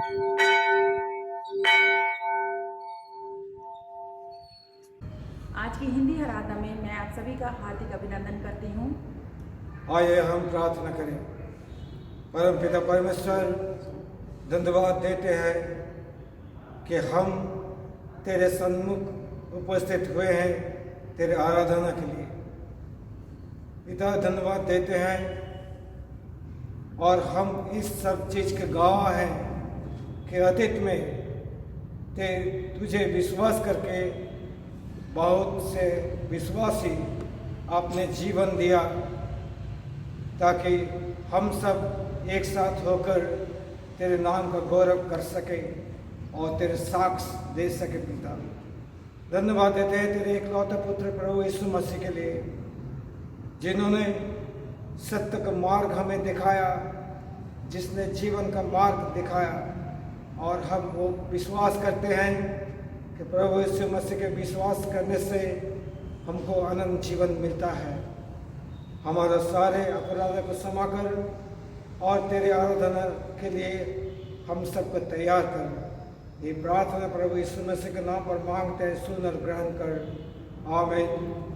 आज की हिंदी आराधना में मैं आप सभी का हार्दिक अभिनंदन करती हूँ। आइए हम प्रार्थना करें। परम पिता परमेश्वर, धन्यवाद देते हैं कि हम तेरे सन्मुख उपस्थित हुए हैं तेरे आराधना के लिए। पिता, धन्यवाद देते हैं और हम इस सब चीज़ के गवाह हैं कि अतीत में तुझे विश्वास करके बहुत से विश्वासी आपने जीवन दिया ताकि हम सब एक साथ होकर तेरे नाम का गौरव कर सके और तेरे साक्ष्य दे सके। पिता, धन्यवाद देते हैं तेरे इकलौते पुत्र प्रभु यीशु मसीह के लिए, जिन्होंने सत्य का मार्ग हमें दिखाया, जिसने जीवन का मार्ग दिखाया। और हम वो विश्वास करते हैं कि प्रभु यीशु मसीह के विश्वास करने से हमको अनंत जीवन मिलता है। हमारा सारे अपराधों को क्षमा कर और तेरे आराधना के लिए हम सबको तैयार कर। ये प्रार्थना प्रभु यीशु मसीह के नाम पर मांगते हैं, सुन और ग्रहण कर। आमीन।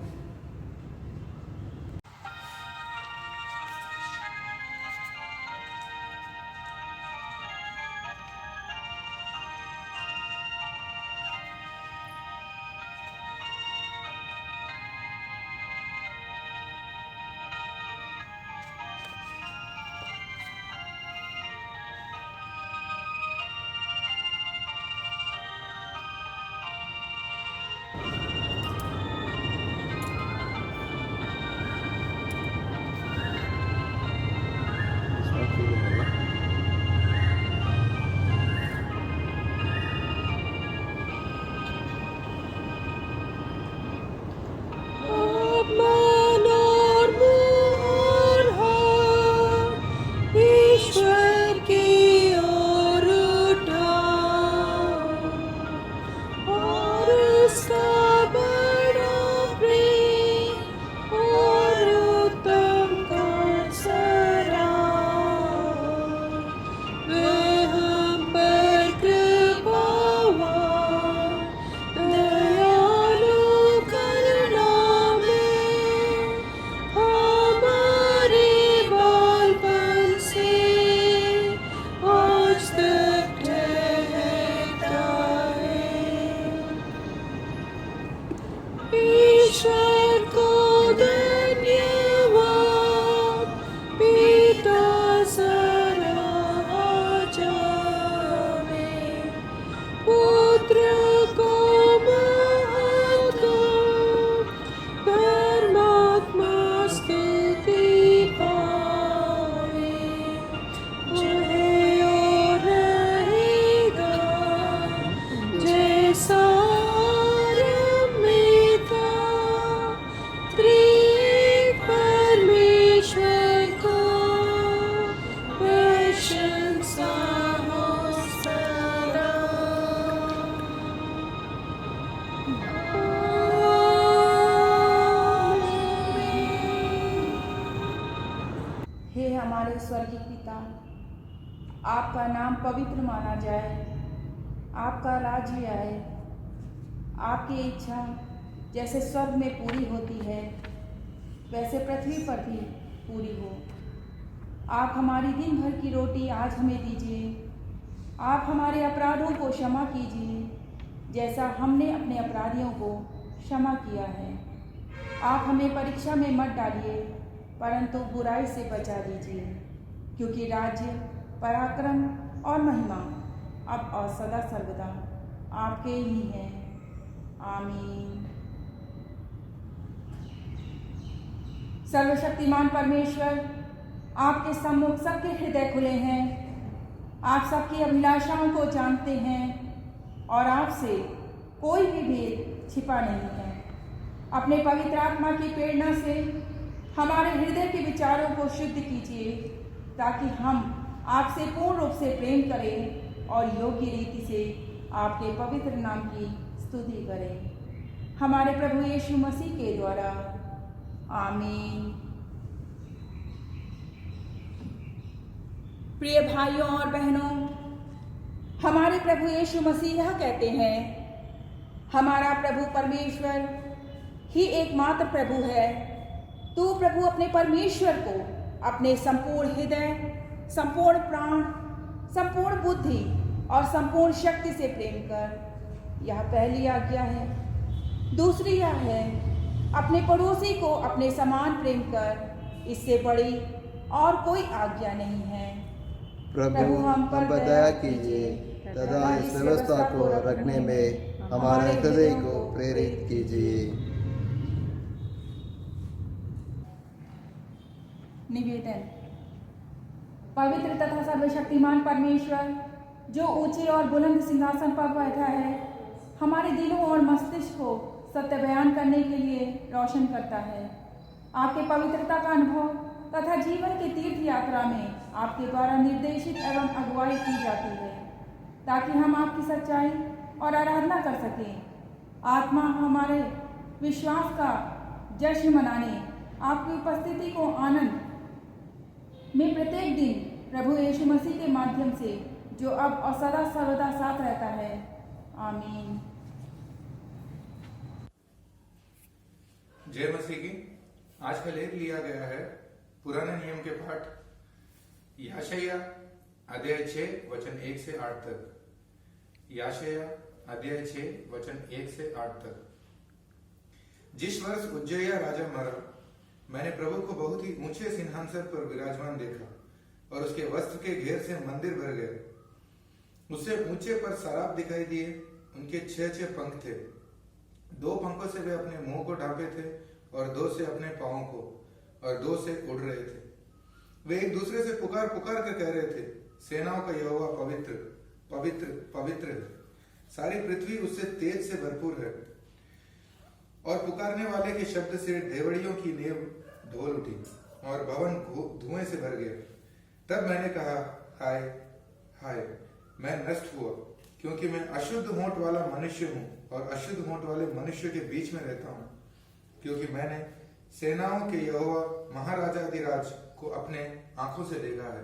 हे हमारे स्वर्गीय पिता, आपका नाम पवित्र माना जाए, आपका राज्य आए, आपकी इच्छा जैसे स्वर्ग में पूरी होती है वैसे पृथ्वी पर भी पूरी हो। आप हमारी दिन भर की रोटी आज हमें दीजिए। आप हमारे अपराधों को क्षमा कीजिए जैसा हमने अपने अपराधियों को क्षमा किया है। आप हमें परीक्षा में मत डालिए परंतु बुराई से बचा लीजिए, क्योंकि राज्य, पराक्रम और महिमा अब और सदा सर्वदा आपके ही हैं। आमीन। सर्वशक्तिमान परमेश्वर, आपके सम्मुख सबके हृदय खुले हैं। आप सबकी अभिलाषाओं को जानते हैं और आपसे कोई भी भेद छिपा नहीं है। अपने पवित्र आत्मा की प्रेरणा से हमारे हृदय के विचारों को शुद्ध कीजिए ताकि हम आपसे पूर्ण रूप से प्रेम करें और योग्य रीति से आपके पवित्र नाम की स्तुति करें। हमारे प्रभु यीशु मसीह के द्वारा। आमीन। प्रिय भाइयों और बहनों, हमारे प्रभु यीशु मसीह कहते हैं, हमारा प्रभु परमेश्वर ही एकमात्र प्रभु है। तू प्रभु अपने परमेश्वर को अपने संपूर्ण हृदय, संपूर्ण प्राण, संपूर्ण बुद्धि और संपूर्ण शक्ति से प्रेम कर। यह पहली आज्ञा है। दूसरी यह है, अपने पड़ोसी को अपने समान प्रेम कर। इससे बड़ी और कोई आज्ञा नहीं है। प्रभु हम पर दया कीजिए तथा इस व्यवस्था को रखने में हमारे हृदय को प्रेरित कीजिए। निवेदन। पवित्र तथा सर्वशक्तिमान परमेश्वर, जो ऊंचे और बुलंद सिंहासन पर बैठा है, हमारे दिलों और मस्तिष्क को सत्य बयान करने के लिए रोशन करता है। आपके पवित्रता का अनुभव तथा जीवन के तीर्थ यात्रा में आपके द्वारा निर्देशित एवं अगुवाई की जाती है, ताकि हम आपकी सच्चाई और आराधना कर सकें। आत्मा हमारे विश्वास का जश्न मनाने आपकी उपस्थिति को आनंद में प्रत्येक दिन प्रभु यीशु मसीह के माध्यम से, जो अब और सदा सर्वदा साथ रहता है। आमीन। जय मसीह की। आज का लेख लिया गया है पुराने नियम के पाठ याशाया अध्याय 6 वचन 1 से 8 तक। याशाया अध्याय 6 वचन 1 से 8 तक। जिस वर्ष उज्जैया राजा मरा, मैंने प्रभु को बहुत ही ऊंचे सिंहासन पर विराजमान देखा और उसके वस्त्र के घेर से मंदिर भर गया। उससे ऊंचे पर सराब दिखाई दिए। उनके 6 पंख थे। 2 पंखों से वे अपने मुंह को ढांपे थे और 2 से अपने पांवों को और 2 से उड़ रहे थे। वे एक दूसरे से पुकार पुकार कर कह रहे थे, सेनाओं का यहोवा पवित्र पवित्र पवित्र है। सारी पृथ्वी उससे तेज से भरपूर है। और पुकारने वाले के शब्द से देवड़ियों की नींव ढोल उठी और भवन धुएं से भर गया। तब मैंने कहा, हाय हाय, मैं नष्ट हुआ, क्योंकि मैं अशुद्ध होंठ वाला मनुष्य हूं और अशुद्ध होंठ वाले मनुष्य के बीच में रहता हूं, क्योंकि मैंने सेनाओं के यहोवा महाराजाधिराज को अपने आंखों से देखा है।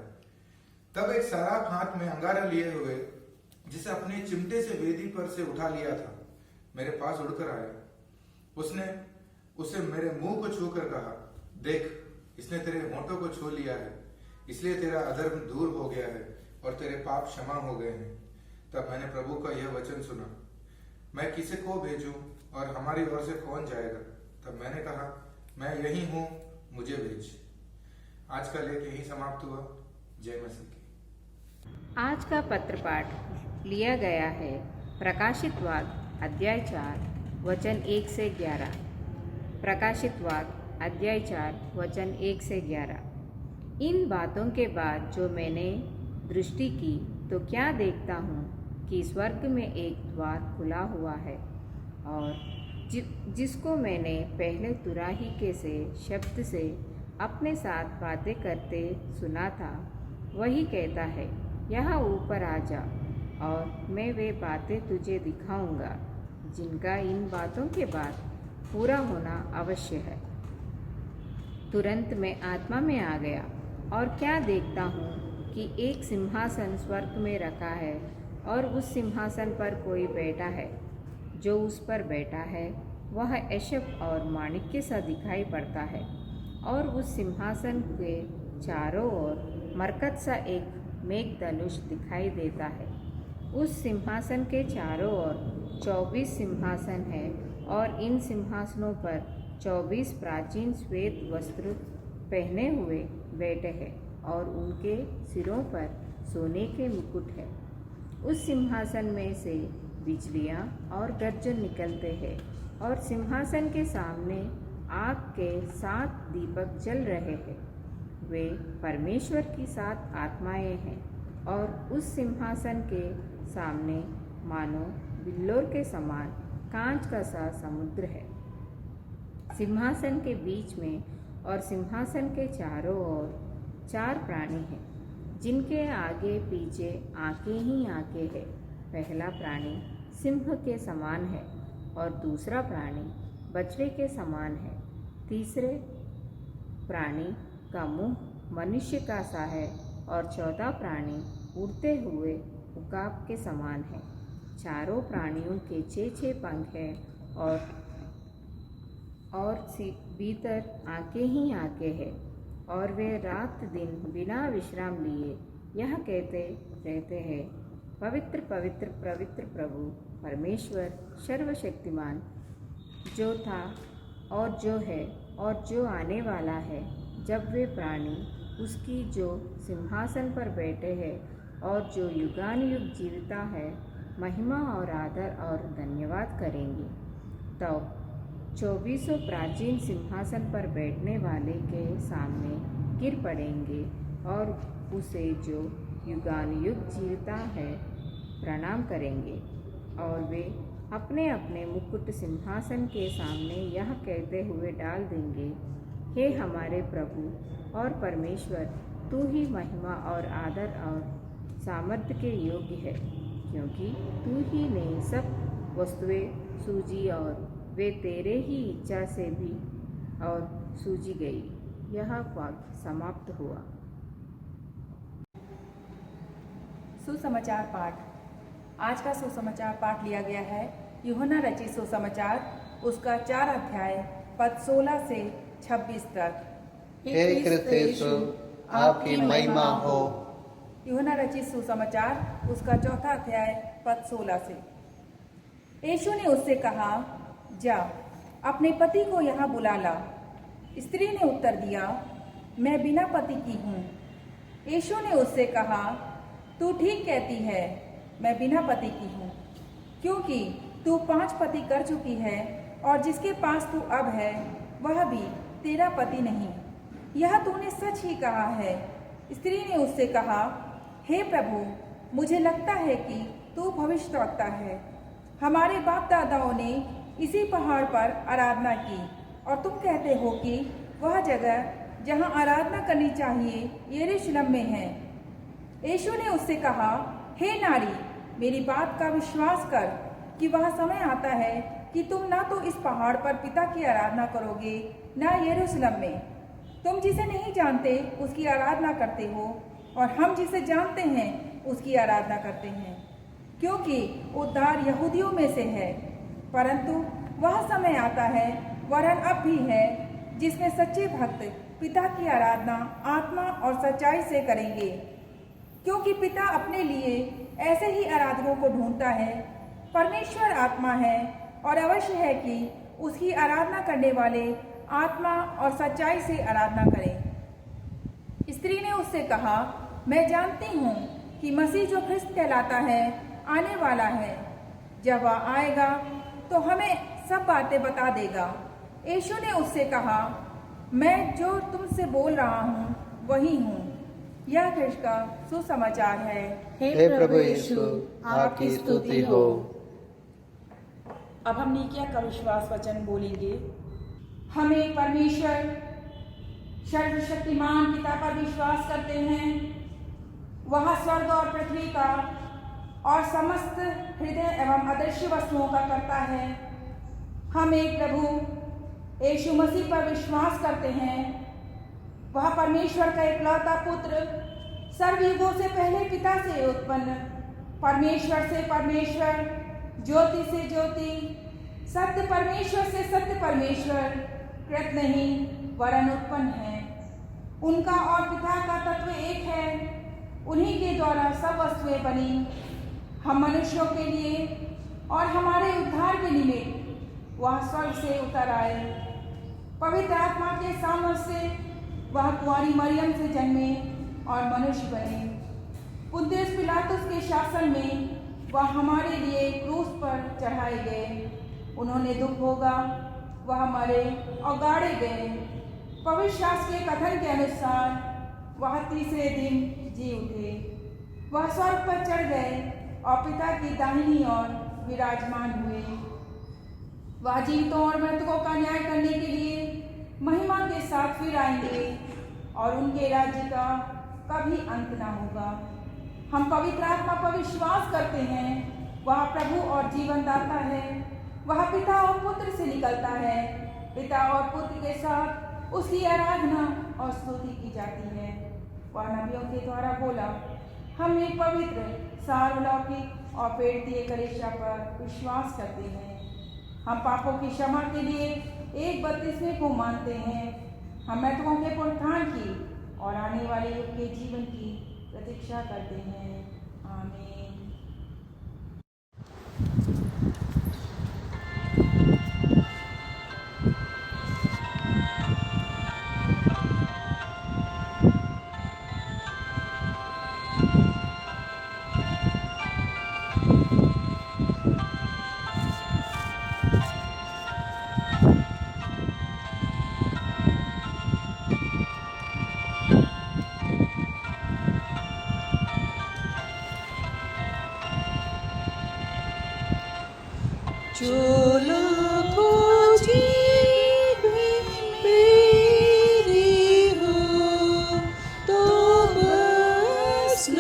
तब एक सराफ हाथ में अंगारा लिए हुए, जिसे अपने चिमटे से वेदी पर से उठा लिया था, मेरे पास उड़कर आया। उसने उसे मेरे मुंह को छूकर कहा, देख, इसने तेरे होंठों को छू लिया है, इसलिए तेरा अधर्म दूर हो गया है और तेरे पाप क्षमा हो गए हैं। तब मैंने प्रभु का यह वचन सुना, मैं किसे को भेजूं और हमारी ओर से कौन जाएगा? तब मैंने कहा, मैं यही हूं, मुझे भेज। आज का लेख यही समाप्त हुआ। जय मसीह की। आज का पत्र पाठ लिया गया है प्रकाशित वाक्य अध्याय 4 वचन 1 से 11। प्रकाशित वाक्य अध्याय 4 वचन 1 से 11। इन बातों के बाद जो मैंने दृष्टि की तो क्या देखता हूँ कि स्वर्ग में एक द्वार खुला हुआ है, और जिसको मैंने पहले तुराही के से शब्द से अपने साथ बातें करते सुना था, वही कहता है, यहाँ ऊपर आ जा और मैं वे बातें तुझे दिखाऊंगा जिनका इन बातों के बाद पूरा होना अवश्य है। तुरंत मैं आत्मा में आ गया और क्या देखता हूँ कि एक सिंहासन स्वर्ग में रखा है और उस सिंहासन पर कोई बैठा है। जो उस पर बैठा है वह एशब और माणिक्य सा दिखाई पड़ता है, और उस सिंहासन के चारों ओर मरकत सा एक मेघधनुष दिखाई देता है। उस सिंहासन के चारों ओर 24 सिंहासन हैं, और इन सिंहासनों पर 24 प्राचीन श्वेत वस्त्र पहने हुए बैठे हैं, और उनके सिरों पर सोने के मुकुट है। उस सिंहासन में से बिजलियाँ और गर्जन निकलते हैं, और सिंहासन के सामने आग के 7 दीपक जल रहे हैं। वे परमेश्वर की 7 आत्माएं हैं, और उस सिंहासन के सामने मानो बिल्लोर के समान कांच का सा समुद्र है। सिंहासन के बीच में और सिंहासन के चारों ओर 4 प्राणी हैं, जिनके आगे पीछे आंखें ही आंखें हैं। पहला प्राणी सिंह के समान है, और दूसरा प्राणी बछड़े के समान है। तीसरे प्राणी का मुंह मनुष्य का सा है, और चौथा प्राणी उड़ते हुए उकाब के समान है। चारों प्राणियों के 6 पंख हैं और भीतर आंखें ही आंखें हैं, और वे रात दिन बिना विश्राम लिए यह कहते रहते हैं, पवित्र पवित्र पवित्र प्रभु परमेश्वर सर्वशक्तिमान, जो था और जो है और जो आने वाला है। जब वे प्राणी उसकी जो सिंहासन पर बैठे हैं और जो युगानुयुग जीविता है महिमा और आदर और धन्यवाद करेंगे। तब 24 प्राचीन सिंहासन पर बैठने वाले के सामने गिर पड़ेंगे और उसे जो युगानुयुग जीविता है प्रणाम करेंगे, और वे अपने अपने मुकुट सिंहासन के सामने यह कहते हुए डाल देंगे, हे हमारे प्रभु और परमेश्वर, तू ही महिमा और आदर और सामर्थ्य के योग्य है, क्योंकि तू ही ने सब वस्तुएं सूजी और वे तेरे ही इच्छा से भी और सूजी गई। यह वाक्य समाप्त हुआ। सुसमाचार पाठ। आज का सुसमाचार पाठ लिया गया है यूहन्ना रचित सुसमाचार, उसका 4 अध्याय पद 16 से 26 तक। हे क्रिस्त यीशु, आपकी महिमा हो। यूहन्ना रचित सुसमाचार, उसका 4 अध्याय पद 16 से। यीशु ने उससे कहा, जा अपने पति को यहाँ बुला ला। स्त्री ने उत्तर दिया, मैं बिना पति की हूँ। यीशु ने उससे कहा, तू ठीक कहती है, मैं बिना पति की हूँ, क्योंकि तू 5 पति कर चुकी है और जिसके पास तू अब है वह भी तेरा पति नहीं। यह तूने सच ही कहा है। स्त्री ने उससे कहा, हे प्रभु, मुझे लगता है कि तू भविष्यद्वक्ता है। हमारे बाप दादाओं ने इसी पहाड़ पर आराधना की और तुम कहते हो कि वह जगह जहाँ आराधना करनी चाहिए यरूशलेम में है। यीशु ने उससे कहा, हे नारी, मेरी बात का विश्वास कर कि वह समय आता है कि तुम ना तो इस पहाड़ पर पिता की आराधना करोगे ना यरूशलेम में। तुम जिसे नहीं जानते उसकी आराधना करते हो और हम जिसे जानते हैं उसकी आराधना करते हैं, क्योंकि उद्धार यहूदियों में से है। परंतु वह समय आता है, वरन अब भी है, जिसमें सच्चे भक्त पिता की आराधना आत्मा और सच्चाई से करेंगे, क्योंकि पिता अपने लिए ऐसे ही आराधकों को ढूंढता है। परमेश्वर आत्मा है और अवश्य है कि उसकी आराधना करने वाले आत्मा और सच्चाई से आराधना करें। स्त्री ने उससे कहा, मैं जानती हूँ कि मसीह जो ख्रिस्त कहलाता है आने वाला है। जब वह आएगा तो हमें सब बातें बता देगा। यीशु ने उससे कहा, मैं जो तुमसे बोल रहा हूँ वही हूँ। यह ख्रिस्त का सुसमाचार है। हे प्रभु यीशु, आपकी स्तुति हो। अब हम नीकिया का विश्वास वचन बोलेंगे। हमें परमेश्वर सर्वशक्तिमान पिता पर विश्वास करते हैं। वह स्वर्ग और पृथ्वी का और समस्त हृदय एवं अदृश्य वस्तुओं का करता है। हम एक प्रभु यीशु मसीह पर विश्वास करते हैं। वह परमेश्वर का इकलौता पुत्र, सर्वयुगों से पहले पिता से उत्पन्न, परमेश्वर से परमेश्वर, ज्योति से ज्योति, सत्य परमेश्वर से सत्य परमेश्वर, कृत नहीं वरन उत्पन्न है। उनका और पिता का तत्व एक है। उन्हीं के द्वारा सब वस्तुएं बनी। हम मनुष्यों के लिए और हमारे उद्धार के निमित्त वह स्वर्ग से उतर आए। पवित्र आत्मा के सामर्थ्य से वह कुंवारी मरियम से जन्मे और मनुष्य बने। पुन्तियुस पिलातुस के शासन में वह हमारे लिए क्रूस पर चढ़ाए गए। उन्होंने दुख भोगा, वह मरे और गाड़े गए। पवित्र शास्त्र के कथन के अनुसार वह तीसरे दिन जी उठे। वह स्वर्ग पर चढ़ गए और पिता की दाहिनी ओर विराजमान हुए। वह जीवितों और मृतकों का न्याय करने के लिए महिमा के साथ फिर आएंगे और उनके राज्य का कभी अंत ना होगा। हम पवित्र आत्मा पर विश्वास करते हैं। वह प्रभु और जीवन दाता है। वह पिता और पुत्र से निकलता है। पिता और पुत्र के साथ उसकी आराधना और स्तुति की जाती है। वह नबियों के द्वारा बोला, हम एक पवित्र सार्वलौकिक और पेड़ दिए कलीसिया पर विश्वास करते हैं। हम पापों की क्षमा के लिए एक बपतिस्मे को मानते हैं। हम मृतकों के पुनरुत्थान की और आने वाले युग के जीवन की प्रतीक्षा करते हैं। आमीन। जो लाखों जीवें मेरी हो तो बस न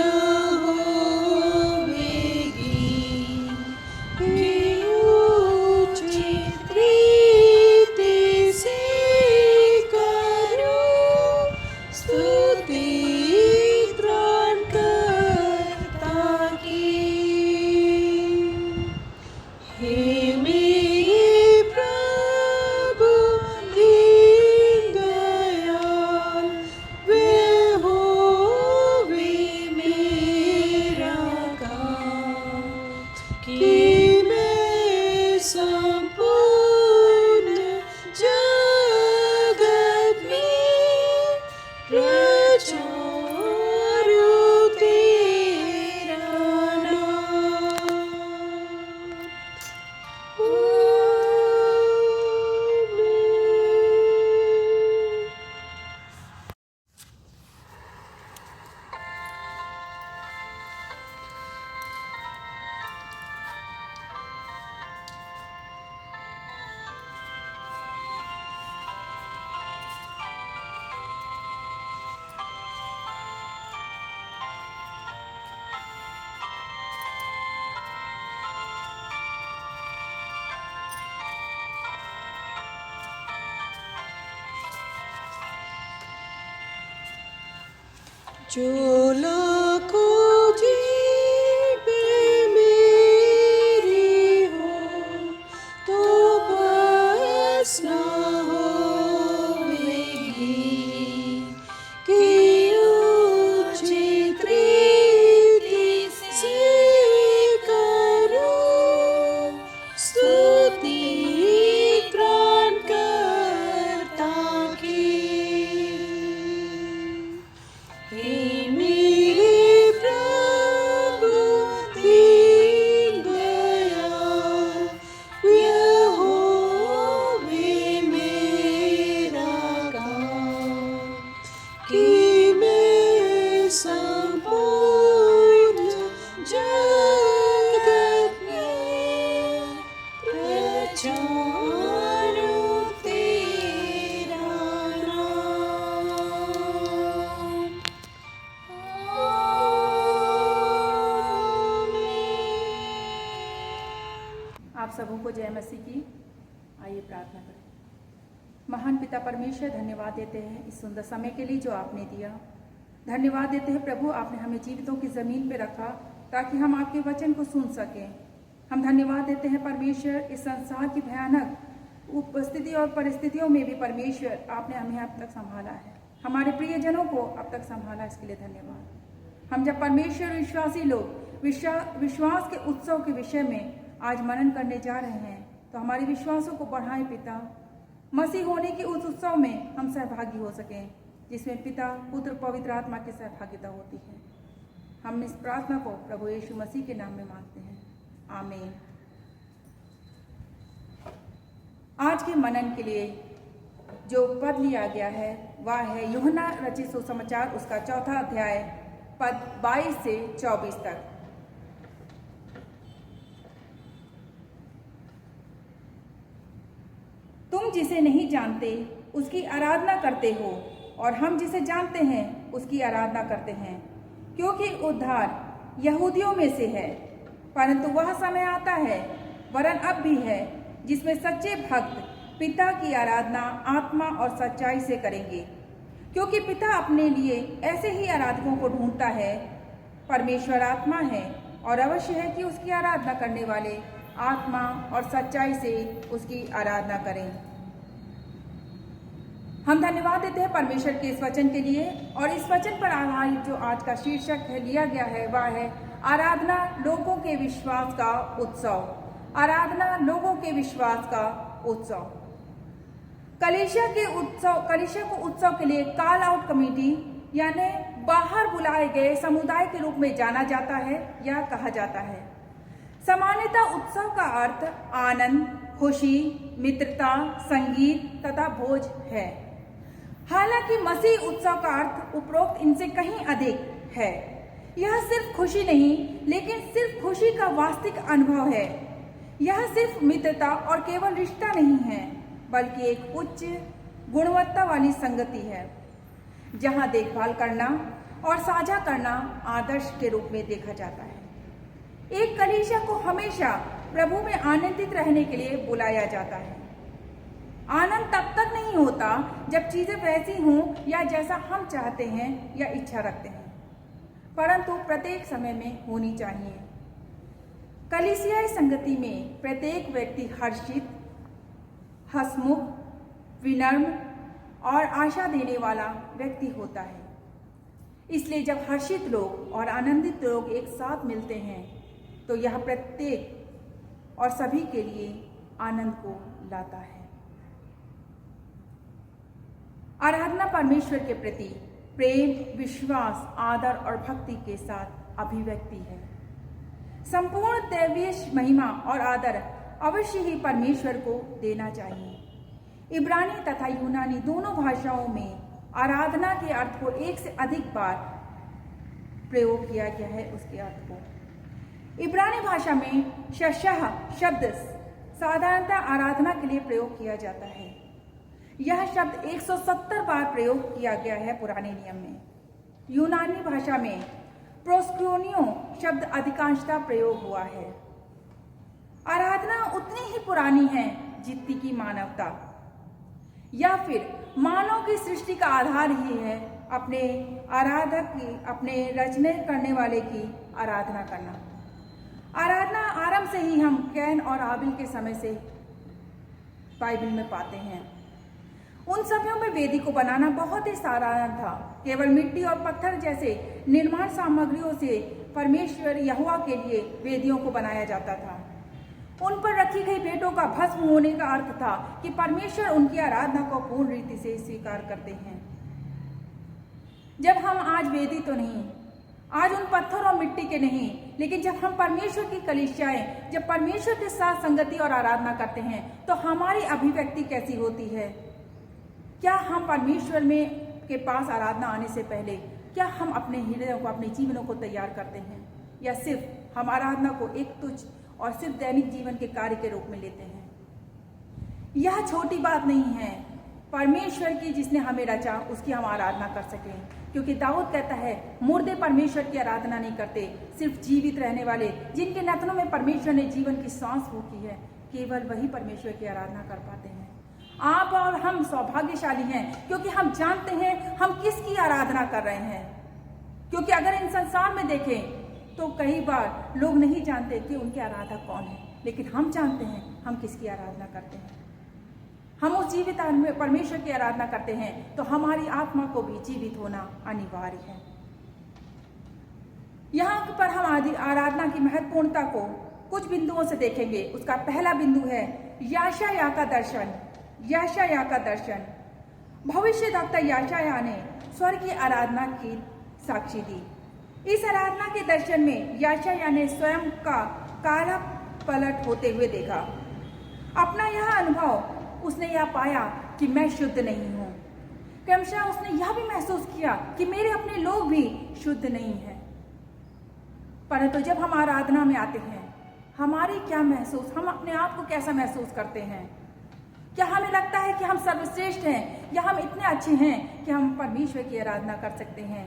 होवेगी, कि उचित रीति से करो स्तुति त्राणकर्ता की। हे मेरे प्रभु दीन दयाल, वे होवे मेरा गाँव, कि मैं संपूर्ण जगत में प्रचारूं तेरा नाम। जो लाखों जीवें मेरी हो तो बस न होवेगी, कि उचित रीति से करो स्तुति त्राणकर्ता की। हे मेरे प्रभु दीन दयाल, यहोवे मेरा गाँव, कि मैं संपूर्ण जगत में प्रचारूं तेरा नाम। आप सबों को जय मसीह की। आइए प्रार्थना करें। महान पिता परमेश्वर, धन्यवाद देते हैं इस सुंदर समय के लिए जो आपने दिया। धन्यवाद देते हैं प्रभु, आपने हमें जीवितों की ज़मीन पे रखा ताकि हम आपके वचन को सुन सकें। हम धन्यवाद देते हैं परमेश्वर, इस संसार की भयानक उपस्थिति और परिस्थितियों में भी परमेश्वर आपने हमें अब तक संभाला है, हमारे प्रियजनों को अब तक संभाला, इसके लिए धन्यवाद। हम जब परमेश्वर विश्वासी लोग विश्वास के उत्सव के विषय में आज मनन करने जा रहे हैं, तो हमारे विश्वासों को बढ़ाएं पिता। मसीह होने के उस उत्सव में हम सहभागी हो सकें जिसमें पिता, पुत्र, पवित्र आत्मा की सहभागिता होती है। हम इस प्रार्थना को प्रभु यीशु मसीह के नाम में मांगते हैं, आमीन। आज के मनन के लिए जो पद लिया गया है वह है यूहन्ना रचित सुसमाचार, उसका 4 अध्याय, पद 22 से 24 तक। तुम जिसे नहीं जानते उसकी आराधना करते हो, और हम जिसे जानते हैं उसकी आराधना करते हैं, क्योंकि उद्धार यहूदियों में से है। परंतु वह समय आता है, वरन अब भी है, जिसमें सच्चे भक्त पिता की आराधना आत्मा और सच्चाई से करेंगे, क्योंकि पिता अपने लिए ऐसे ही आराधकों को ढूंढता है। परमेश्वर आत्मा है और अवश्य है कि उसकी आराधना करने वाले आत्मा और सच्चाई से उसकी आराधना करें। हम धन्यवाद देते हैं परमेश्वर के इस वचन के लिए, और इस वचन पर आधारित जो आज का शीर्षक है लिया गया है वह है आराधना लोगों के विश्वास का उत्सव। आराधना लोगों के विश्वास का उत्सव। कलीसिया को उत्सव के लिए कॉल आउट कमेटी यानी बाहर बुलाए गए समुदाय के रूप में जाना जाता है या कहा जाता है। सामान्यतः उत्सव का अर्थ आनंद, खुशी, मित्रता, संगीत तथा भोज है। हालांकि मसीह उत्सव का अर्थ उपरोक्त इनसे कहीं अधिक है। यह सिर्फ खुशी नहीं, लेकिन सिर्फ खुशी का वास्तविक अनुभव है। यह सिर्फ मित्रता और केवल रिश्ता नहीं है, बल्कि एक उच्च गुणवत्ता वाली संगति है, जहां देखभाल करना और साझा करना आदर्श के रूप में देखा जाता है। एक कलीसिया को हमेशा प्रभु में आनंदित रहने के लिए बुलाया जाता है। आनंद तब तक नहीं होता जब चीजें वैसी हों या जैसा हम चाहते हैं या इच्छा रखते हैं, परंतु प्रत्येक समय में होनी चाहिए। कलीसियाई संगति में प्रत्येक व्यक्ति हर्षित, हंसमुख, विनम्र और आशा देने वाला व्यक्ति होता है। इसलिए जब हर्षित लोग और आनंदित लोग एक साथ मिलते हैं तो यह प्रत्येक और सभी के लिए आनंद को लाता है। आराधना परमेश्वर के प्रति प्रेम, विश्वास, आदर और भक्ति के साथ अभिव्यक्ति है। संपूर्ण दैवीय महिमा और आदर अवश्य ही परमेश्वर को देना चाहिए। इब्रानी तथा यूनानी दोनों भाषाओं में आराधना के अर्थ को एक से अधिक बार प्रयोग किया गया है। उसके अर्थ को इब्रानी भाषा में शशह शब्द साधारणतः आराधना के लिए प्रयोग किया जाता है। यह शब्द 170 बार प्रयोग किया गया है पुराने नियम में। यूनानी भाषा में प्रोस्क्रोनियो शब्द अधिकांशतः प्रयोग हुआ है। आराधना उतनी ही पुरानी है जितनी की मानवता, या फिर मानव की सृष्टि का आधार ही है अपने आराधक की, अपने रचने करने वाले की आराधना करना। आराधना आरंभ से ही हम कैन और आबिल के समय से बाइबल में पाते हैं। उन समयों में वेदी को बनाना बहुत ही साधारण था। केवल मिट्टी और पत्थर जैसे निर्माण सामग्रियों से परमेश्वर यहोवा के लिए वेदियों को बनाया जाता था। उन पर रखी गई भेंटों का भस्म होने का अर्थ था कि परमेश्वर उनकी आराधना को पूर्ण रीति से स्वीकार करते हैं। जब हम आज वेदी तो नहीं, आज उन पत्थर और मिट्टी के नहीं, लेकिन जब हम परमेश्वर की कलीसियाएं, जब परमेश्वर के साथ संगति और आराधना करते हैं तो हमारी अभिव्यक्ति कैसी होती है? क्या हम परमेश्वर में के पास आराधना आने से पहले क्या हम अपने हृदयों को, अपने जीवनों को तैयार करते हैं, या सिर्फ हम आराधना को एक तुच्छ और सिर्फ दैनिक जीवन के कार्य के रूप में लेते हैं? यह छोटी बात नहीं है परमेश्वर की जिसने हमें रचा उसकी हम आराधना कर सकें, क्योंकि दाऊद कहता है मुर्दे परमेश्वर की आराधना नहीं करते, सिर्फ जीवित रहने वाले जिनके नथनों में परमेश्वर ने जीवन की सांस फूंकी है, केवल वही परमेश्वर की आराधना कर पाते हैं। आप और हम सौभाग्यशाली हैं क्योंकि हम जानते हैं हम किसकी आराधना कर रहे हैं। क्योंकि अगर इन संसार में देखें तो कई बार लोग नहीं जानते कि उनके आराधक कौन है, लेकिन हम जानते हैं हम किसकी आराधना करते हैं। हम उस जीवित परमेश्वर की आराधना करते हैं तो हमारी आत्मा को भी जीवित होना अनिवार्य है। यहाँ पर हम आराधना की महत्वपूर्णता को कुछ बिंदुओं से देखेंगे। उसका पहला बिंदु है याशाया का दर्शन। याशाया का दर्शन। भविष्यद्वक्ता याशाया ने स्वर्ग की आराधना की साक्षी दी। इस आराधना के दर्शन में याशाया ने स्वयं का काला पलट होते हुए देखा। अपना यह अनुभव उसने यह पाया कि मैं शुद्ध नहीं हूँ। क्रमशः उसने यह भी महसूस किया कि मेरे अपने लोग भी शुद्ध नहीं हैं। परंतु जब हम आराधना में आते हैं हमारी क्या महसूस, हम अपने आप को कैसा महसूस करते हैं? क्या हमें लगता है कि हम सर्वश्रेष्ठ हैं या हम इतने अच्छे हैं कि हम परमेश्वर की आराधना कर सकते हैं,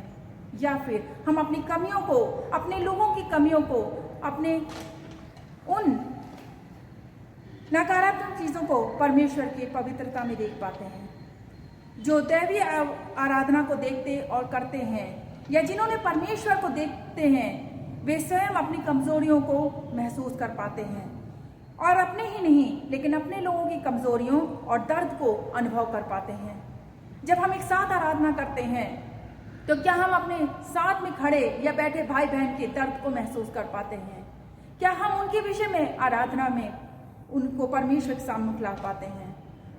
या फिर हम अपनी कमियों को, अपने लोगों की कमियों को, अपने उन नकारात्मक चीज़ों को परमेश्वर की पवित्रता में देख पाते हैं? जो दैवीय आराधना को देखते और करते हैं या जिन्होंने परमेश्वर को देखते हैं वे स्वयं अपनी कमजोरियों को महसूस कर पाते हैं, और अपने ही नहीं लेकिन अपने लोगों की कमजोरियों और दर्द को अनुभव कर पाते हैं। जब हम एक साथ आराधना करते हैं तो क्या हम अपने साथ में खड़े या बैठे भाई बहन के दर्द को महसूस कर पाते हैं? क्या हम उनके विषय में आराधना में उनको परमेश्वर के सामने ला पाते हैं?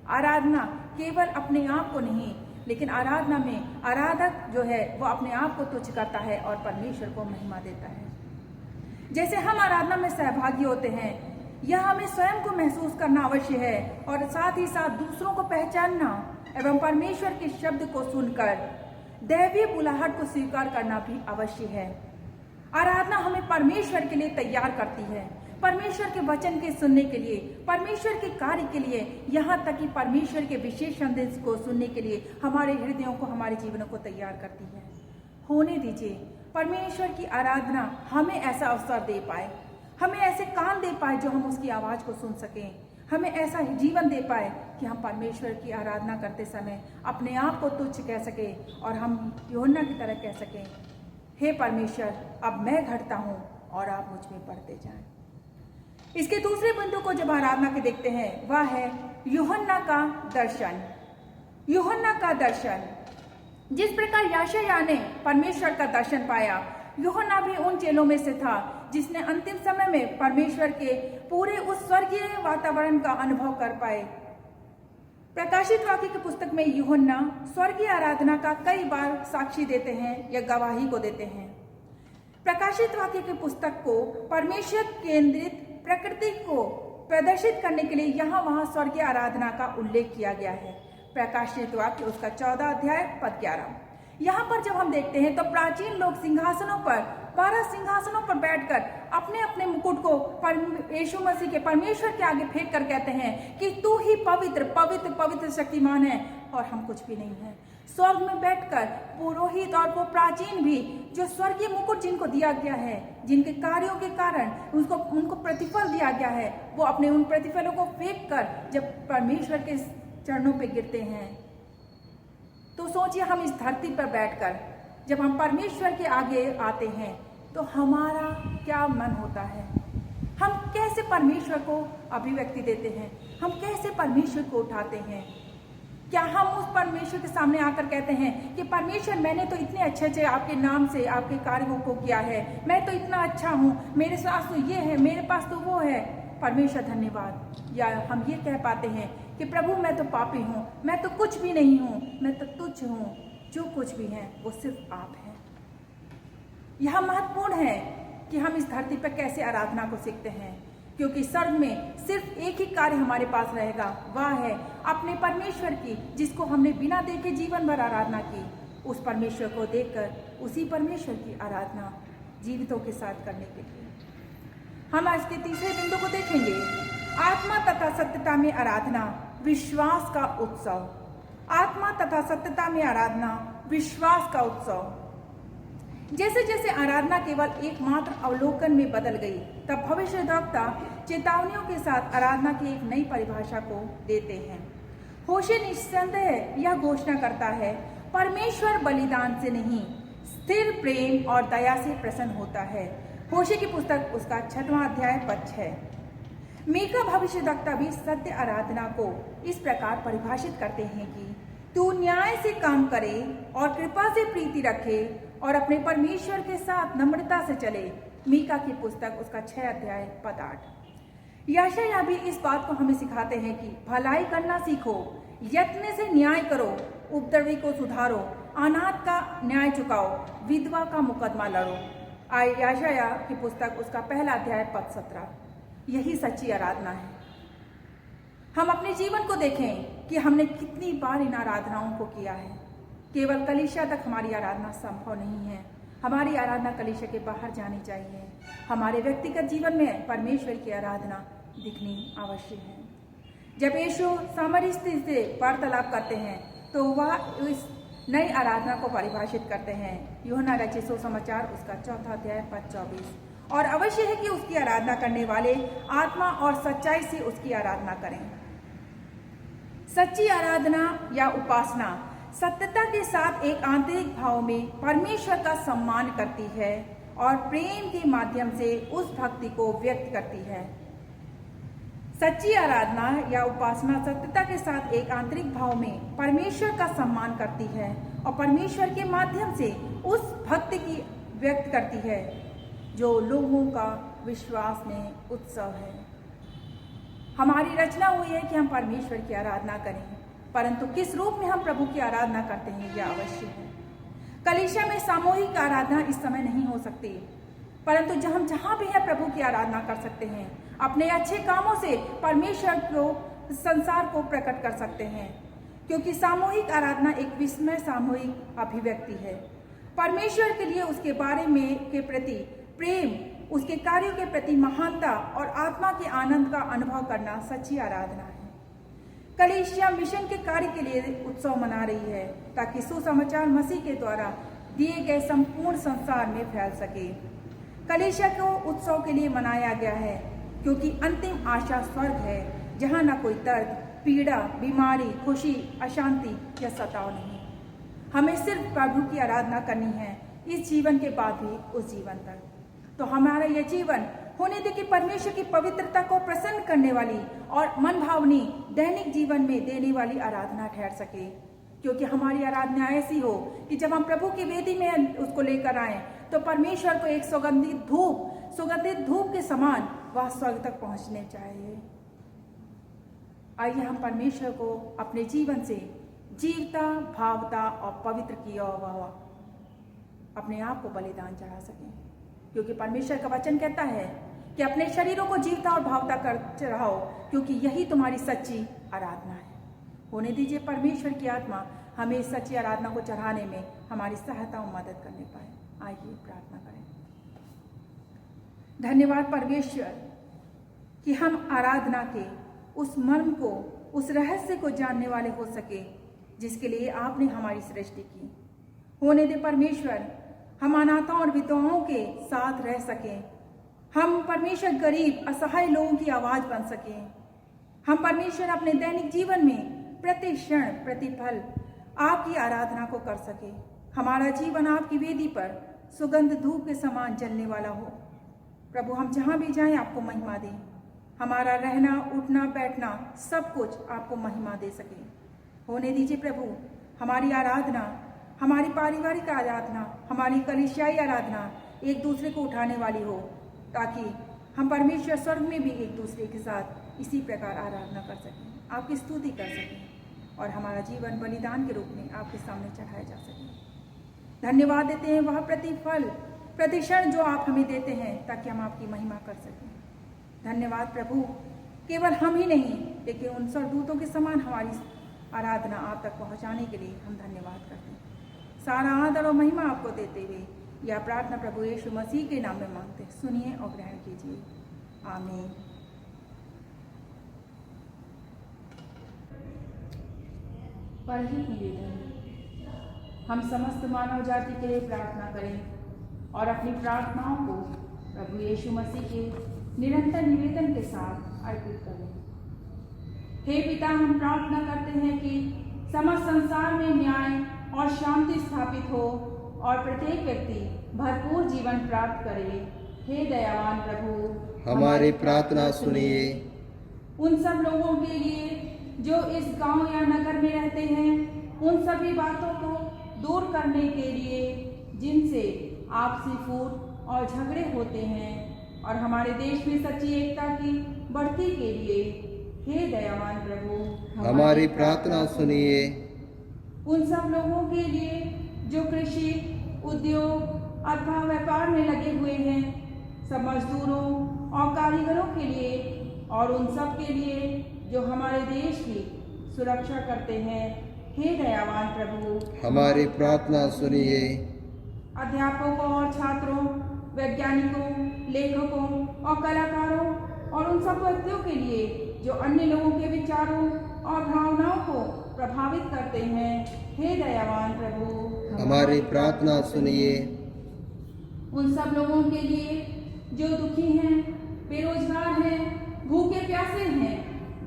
आराधना केवल अपने आप को नहीं, लेकिन आराधना में आराधक जो है वो अपने आप को तुच्छ करता है और परमेश्वर को महिमा देता है। जैसे हम आराधना में सहभागी होते हैं, यह हमें स्वयं को महसूस करना अवश्य है और साथ ही साथ दूसरों को पहचानना एवं परमेश्वर के शब्द को सुनकर दैवीय बुलाहट को स्वीकार करना भी अवश्य है। आराधना हमें परमेश्वर के लिए तैयार करती है, परमेश्वर के वचन के सुनने के लिए, परमेश्वर के कार्य के लिए, यहाँ तक कि परमेश्वर के विशेष संदेश को सुनने के लिए हमारे हृदयों को, हमारे जीवनों को तैयार करती है। होने दीजिए परमेश्वर की आराधना हमें ऐसा अवसर दे पाए, हमें ऐसे कान दे पाए जो हम उसकी आवाज़ को सुन सकें, हमें ऐसा जीवन दे पाए कि हम परमेश्वर की आराधना करते समय अपने आप को तुच्छ कह सकें और हम यूहन्ना की तरह कह सकें, हे परमेश्वर अब मैं घटता हूँ और आप मुझ में बढ़ते जाएं। इसके दूसरे बिंदु को जब आराधना के देखते हैं वह है यूहन्ना का दर्शन। यूहन्ना का दर्शन, जिस प्रकार यशायाह ने परमेश्वर का दर्शन पाया, यूहन्ना भी उन चेलों में से था जिसने अंतिम समय में परमेश्वर के पूरे उस स्वर्गीय वातावरण का अनुभव कर पाए। प्रकाशित वाक्य की पुस्तक में यूहन्ना स्वर्गीय आराधना का कई बार साक्षी देते हैं या गवाही को देते हैं। प्रकाशित वाक्य की पुस्तक को परमेश्वर केंद्रित प्रकृति को प्रदर्शित करने के लिए यहाँ वहाँ स्वर्गीय आराधना का उल्लेख किया गया है। प्रकाशित वाक्य उसका 14 अध्याय पद 11। यहाँ पर जब हम देखते हैं तो प्राचीन लोग सिंहासनों पर 12 सिंहासनों पर बैठकर अपने अपने मुकुट को यीशु मसीह के परमेश्वर के आगे फेंक कर कहते हैं कि तू ही पवित्र पवित्र पवित्र शक्तिमान है और हम कुछ भी नहीं है। स्वर्ग में बैठकर पुरोहित और वो प्राचीन भी जो स्वर्गीय मुकुट जिनको दिया गया है, जिनके कार्यों के कारण उनको प्रतिफल दिया गया है, वो अपने उन प्रतिफलों को फेंक कर जब परमेश्वर के चरणों पे गिरते हैं, तो सोचिए हम इस धरती पर बैठकर जब हम परमेश्वर के आगे आते हैं तो हमारा क्या मन होता है, हम कैसे परमेश्वर को अभिव्यक्ति देते हैं, हम कैसे परमेश्वर को उठाते हैं। क्या हम उस परमेश्वर के सामने आकर कहते हैं कि परमेश्वर मैंने तो इतने अच्छे अच्छे आपके नाम से आपके कार्यों को किया है, मैं तो इतना अच्छा हूँ, मेरे पास तो ये है, मेरे पास तो वो है, परमेश्वर धन्यवाद। या हम ये कह पाते हैं कि प्रभु मैं तो पापी हूँ, मैं तो कुछ भी नहीं हूँ, मैं तो तुच्छ हूँ, जो कुछ भी है वो सिर्फ आप हैं। यह महत्वपूर्ण है कि हम इस धरती पर कैसे आराधना को सीखते हैं, क्योंकि स्वर्ग में सिर्फ एक ही कार्य हमारे पास रहेगा, वह है अपने परमेश्वर की, जिसको हमने बिना देखे जीवन भर आराधना की, उस परमेश्वर को देखकर उसी परमेश्वर की आराधना जीवितों के साथ करने के लिए। हम आज के तीसरे बिंदु को देखेंगे, आत्मा तथा सत्यता में आराधना, विश्वास का उत्सव। आत्मा तथा सत्यता में आराधना, विश्वास का उत्सव। जैसे जैसे आराधना केवल एकमात्र अवलोकन में बदल गई, तब भविष्यद्वक्ता चेतावनियों के साथ आराधना की एक नई परिभाषा को देते हैं। होशे निस्संदेह यह घोषणा करता है, परमेश्वर बलिदान से नहीं स्थिर प्रेम और दया से प्रसन्न होता है। होशे की पुस्तक उसका 6वां अध्याय पद 6। मीका भविष्यद्वक्ता भी सत्य आराधना को इस प्रकार परिभाषित करते हैं कि तू न्याय से काम करे और कृपा से प्रीति रखे और अपने परमेश्वर के साथ नम्रता से चले। मीका की पुस्तक उसका 6 अध्याय पद 8। यशायाह भी इस बात को हमें सिखाते हैं कि भलाई करना सीखो, यत्न से न्याय करो, उपद्रवी को सुधारो, अनाथ का न्याय चुकाओ, विधवा का मुकदमा लड़ो। यशायाह की पुस्तक उसका 1 अध्याय पद 17। यही सच्ची आराधना है। हम अपने जीवन को देखें कि हमने कितनी बार इन आराधनाओं को किया है। केवल कलीसिया तक हमारी आराधना संभव नहीं है, हमारी आराधना कलीसिया के बाहर जानी चाहिए। हमारे व्यक्तिगत जीवन में परमेश्वर की आराधना दिखनी आवश्यक है। जब यीशु सामरी स्त्री से वार्तालाप करते हैं तो वह इस नई आराधना को परिभाषित करते हैं। यूहन्ना रचित सुसमाचार उसका 4 अध्याय पद 24। और अवश्य है कि उसकी आराधना करने वाले आत्मा और सच्चाई से उसकी आराधना करें। सच्ची आराधना या उपासना सत्यता के साथ एक आंतरिक भाव में परमेश्वर का सम्मान करती है और प्रेम के माध्यम से उस भक्ति को व्यक्त करती है। सच्ची आराधना या उपासना सत्यता के साथ एक आंतरिक भाव में परमेश्वर का सम्मान करती है और परमेश्वर के माध्यम से उस भक्ति की व्यक्त करती है जो लोगों का विश्वास में उत्सव है। हमारी रचना हुई है कि हम परमेश्वर की आराधना करें, परंतु किस रूप में हम प्रभु की आराधना करते हैं यह अवश्य है। कलीसिया में सामूहिक आराधना इस समय नहीं हो सकती, परंतु हम जहाँ भी है प्रभु की आराधना कर सकते हैं। अपने अच्छे कामों से परमेश्वर को, संसार को प्रकट कर सकते हैं, क्योंकि सामूहिक आराधना एक विस्मय सामूहिक अभिव्यक्ति है। परमेश्वर के लिए उसके बारे में के प्रति प्रेम, उसके कार्यों के प्रति महानता और आत्मा के आनंद का अनुभव करना सच्ची आराधना है। कलीसिया मिशन के कार्य के लिए उत्सव मना रही है ताकि सुसमाचार मसीह के द्वारा दिए गए संपूर्ण संसार में फैल सके। कलीसिया को उत्सव के लिए मनाया गया है क्योंकि अंतिम आशा स्वर्ग है, जहाँ न कोई दर्द, पीड़ा, बीमारी, खुशी, अशांति या सताव नहीं। हमें सिर्फ प्रभु की आराधना करनी है, इस जीवन के बाद भी उस जीवन तक। तो हमारा यह जीवन होने दे कि परमेश्वर की पवित्रता को प्रसन्न करने वाली और मन भावनी दैनिक जीवन में देने वाली आराधना ठहर सके, क्योंकि हमारी आराधना ऐसी हो कि जब हम प्रभु की वेदी में उसको लेकर आए तो परमेश्वर को एक सुगंधित धूप के समान वह स्वर्ग तक पहुंचने चाहिए। आइए हम परमेश्वर को अपने जीवन से जीवता, भावता और पवित्र किया हुआ अपने आप को बलिदान चढ़ा सकें, क्योंकि परमेश्वर का वचन कहता है कि अपने शरीरों को जीवता और भावता कर चढ़ाओ, क्योंकि यही तुम्हारी सच्ची आराधना है। होने दीजिए परमेश्वर की आत्मा हमें इस सच्ची आराधना को चढ़ाने में हमारी सहायता और मदद करने पाए। आइए प्रार्थना करें। धन्यवाद परमेश्वर कि हम आराधना के उस मर्म को, उस रहस्य को जानने वाले हो सके जिसके लिए आपने हमारी सृष्टि की। होने दे परमेश्वर हम अनाथों और विधवाओं के साथ रह सकें। हम परमेश्वर गरीब असहाय लोगों की आवाज बन सकें। हम परमेश्वर अपने दैनिक जीवन में प्रति क्षण प्रतिपल आपकी आराधना को कर सके। हमारा जीवन आपकी वेदी पर सुगंध धूप के समान जलने वाला हो। प्रभु हम जहाँ भी जाएं आपको महिमा दें। हमारा रहना, उठना, बैठना सब कुछ आपको महिमा दे सके। होने दीजिए प्रभु हमारी आराधना, हमारी पारिवारिक आराधना, हमारी कलीसियाई आराधना एक दूसरे को उठाने वाली हो, ताकि हम परमेश्वर स्वर्ग में भी एक दूसरे के साथ इसी प्रकार आराधना कर सकें, आपकी स्तुति कर सकें और हमारा जीवन बलिदान के रूप में आपके सामने चढ़ाया जा सके। धन्यवाद देते हैं वह प्रतिफल, प्रतिक्षण जो आप हमें देते हैं ताकि हम आपकी महिमा कर सकें। धन्यवाद प्रभु, केवल हम ही नहीं लेकिन उन स्वर्गदूतों के समान हमारी आराधना आप तक पहुंचाने के लिए हम धन्यवाद करते हैं। सारा आदर और महिमा आपको देते हुए यह प्रार्थना प्रभु यीशु मसीह के नाम में मांगते हैं, सुनिए और ग्रहण कीजिए। आमीन। परहित निवेदन, हम समस्त मानव जाति के लिए प्रार्थना करें और अपनी प्रार्थनाओं को प्रभु यीशु मसीह के निरंतर निवेदन के साथ अर्पित करें। हे पिता, हम प्रार्थना करते हैं कि समस्त संसार में न्याय और शांति स्थापित हो और प्रत्येक व्यक्ति भरपूर जीवन प्राप्त करे। हे दयावान प्रभु, हमारी प्रार्थना सुनिए। उन सब लोगों के लिए जो इस गांव या नगर में रहते हैं, उन सभी बातों को दूर करने के लिए जिनसे आपसी फूट और झगड़े होते हैं, और हमारे देश में सच्ची एकता की बढ़ती के लिए हे दयावान प्रभु, हमारी प्रार्थना सुनिए। उन सब लोगों के लिए जो कृषि, उद्योग अथवा व्यापार में लगे हुए हैं, सब मजदूरों और कारीगरों के लिए, और उन सब के लिए जो हमारे देश की सुरक्षा करते हैं, हे दयावान प्रभु, हमारी प्रार्थना सुनिए। अध्यापकों और छात्रों, वैज्ञानिकों, लेखकों और कलाकारों और उन सब व्यक्तियों के लिए जो अन्य लोगों के विचारों और भावनाओं को प्रभावित करते हैं, हे दयावान प्रभु, हमारी प्रार्थना सुनिए। उन सब लोगों के लिए जो दुखी हैं, बेरोजगार हैं, भूखे प्यासे हैं,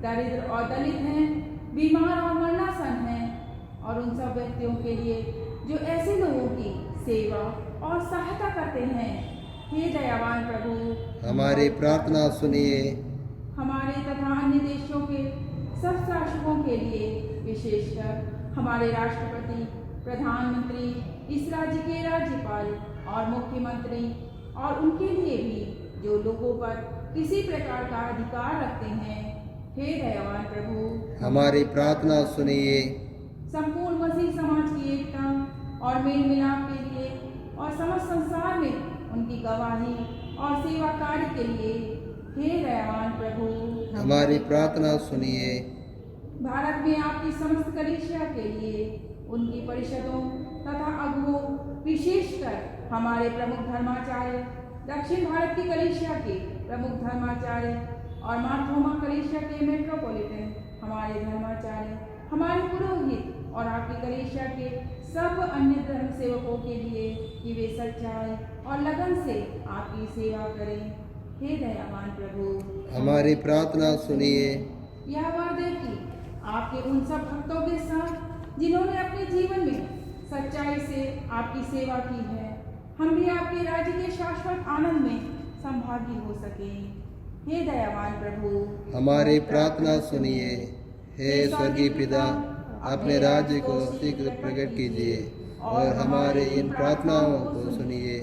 दरिद्र और दलित हैं, बीमार और मरणासन हैं, और उन सब व्यक्तियों के लिए जो ऐसे लोगों की सेवा और सहायता करते हैं। हे दयावान प्रभु, हमारी प्रार्थना सुनिए। हमारे तथा अन्य देशों के सब शासकों के लिए, विशेषकर हमारे राष्ट्रपति, प्रधानमंत्री, इस राज्य के राज्यपाल और मुख्यमंत्री और उनके लिए भी जो लोगों पर किसी प्रकार का अधिकार रखते हैं। हे दयावान प्रभु, हमारी प्रार्थना सुनिए। संपूर्ण मसीह समाज की एकता और मेल मिलाप के लिए और समस्त संसार में उनकी गवाही और सेवा कार्य के लिए, हे दयावान प्रभु, हमारी प्रार्थना सुनिए। भारत में आपकी समस्त कलीसिया के लिए, उनकी परिषदों तथा अगुओं, विशेषकर हमारे प्रमुख धर्माचार्य, दक्षिण भारत की कलीसिया के प्रमुख धर्माचार्य और मार्थोमा कलीसिया के मेट्रोपॉलिटन हमारे धर्माचार्य, हमारे पुरोहित और आपकी कलीसिया के सब अन्य धर्म सेवकों के लिए कि वे सच्चाई और लगन से आपकी सेवा करें। हे दयावान प्रभु, हमारी प्रार्थना सुनिए। यह वादे कि आपके उन सब भक्तों के साथ जिन्होंने अपने जीवन में सच्चाई से आपकी सेवा की है, हम भी आपके राज्य के शाश्वत आनंद में संभागी हो सकें। हे दयावान प्रभु, हमारी प्रार्थना सुनिए। हे स्वर्गीय पिता, अपने राज्य को शीघ्र प्रकट कीजिए और हमारे इन प्रार्थनाओं को सुनिए।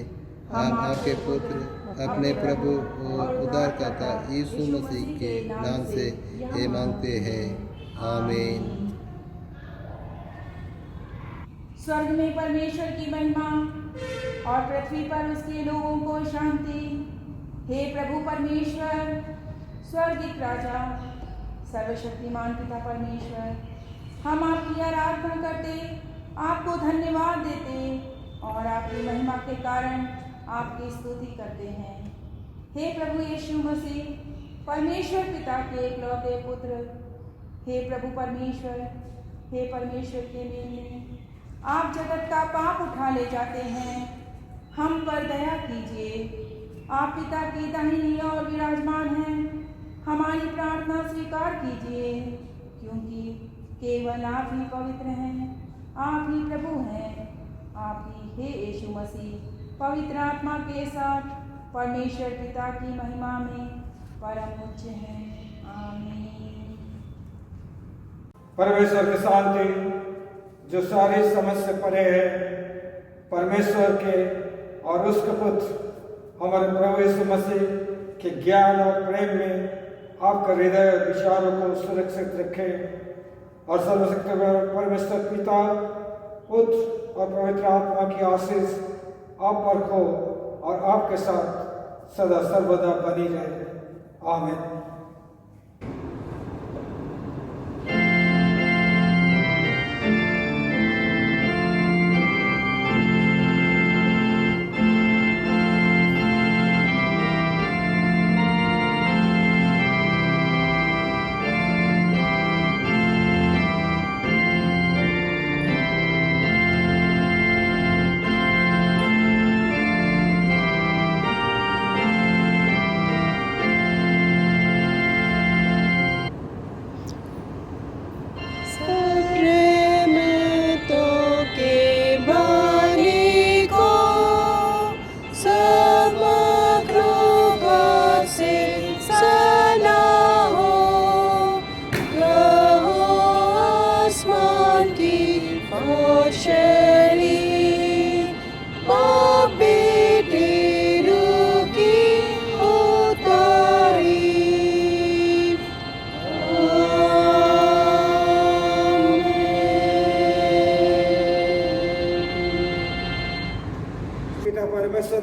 हम आपके पुत्र, अपने प्रभु और उद्धारकर्ता यीशु मसीह के नाम से ये मांगते हैं। आमीन। स्वर्ग में परमेश्वर की महिमा और पृथ्वी पर उसके लोगों को शांति। हे प्रभु परमेश्वर, स्वर्गीय राजा, सर्वशक्तिमान पिता परमेश्वर, हम आपकी आराधना करते, आपको धन्यवाद देते और आपकी महिमा के कारण आपकी स्तुति करते हैं। हे प्रभु यीशु मसीह, परमेश्वर पिता के इकलौते पुत्र, हे प्रभु परमेश्वर, हे परमेश्वर के मेले, आप जगत का पाप उठा ले जाते हैं, हम पर दया कीजिए। आप पिता की दाहिनी ओर विराजमान हैं, हमारी प्रार्थना स्वीकार कीजिए, क्योंकि केवल आप ही पवित्र हैं, आप ही प्रभु हैं, आप ही हे यीशु मसीह पवित्र आत्मा के साथ परमेश्वर पिता की महिमा में परम उच्च हैं। आमीन। परमेश्वर की शांति जो सारी समझ से परे है, परमेश्वर के और उसके पुत्र हमारे प्रभु यीशु मसीह के ज्ञान और प्रेम में आपका हृदय और विचारों को सुरक्षित रखे और सर्वशक्तिमान परमेश्वर पिता, पुत्र और पवित्र आत्मा की आशीष आप पर हो और आपके साथ सदा सर्वदा बनी रहे। आमीन।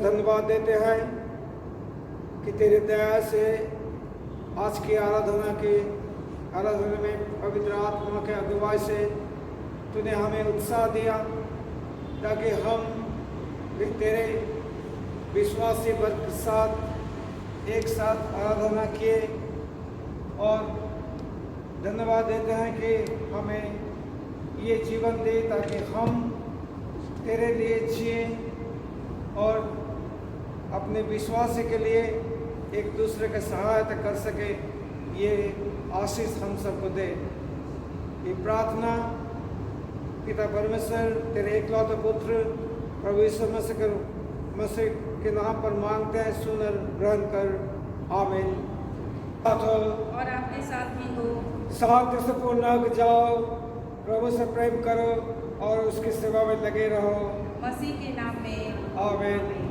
धन्यवाद देते हैं कि तेरे दया से आज की आराधना में पवित्र आत्मा के अगुवाई से तूने हमें उत्साह दिया ताकि हम भी तेरे विश्वासी वर्ग के साथ एक साथ आराधना किए। और धन्यवाद देते हैं कि हमें ये जीवन दे ताकि हम तेरे लिए जिए और अपने विश्वास के लिए एक दूसरे का सहायता कर सके। ये आशीष हम सबको दे। ये प्रार्थना पिता परमेश्वर तेरे एकलौते पुत्र प्रभु यीशु मसीह के नाम पर मांगते हैं, सुन और ग्रहण कर। आमीन। और आपके साथ भी हो। शांति से पूर्ण हो जाओ, प्रभु से प्रेम करो और उसकी सेवा में लगे रहो। मसीह के नाम में आमीन।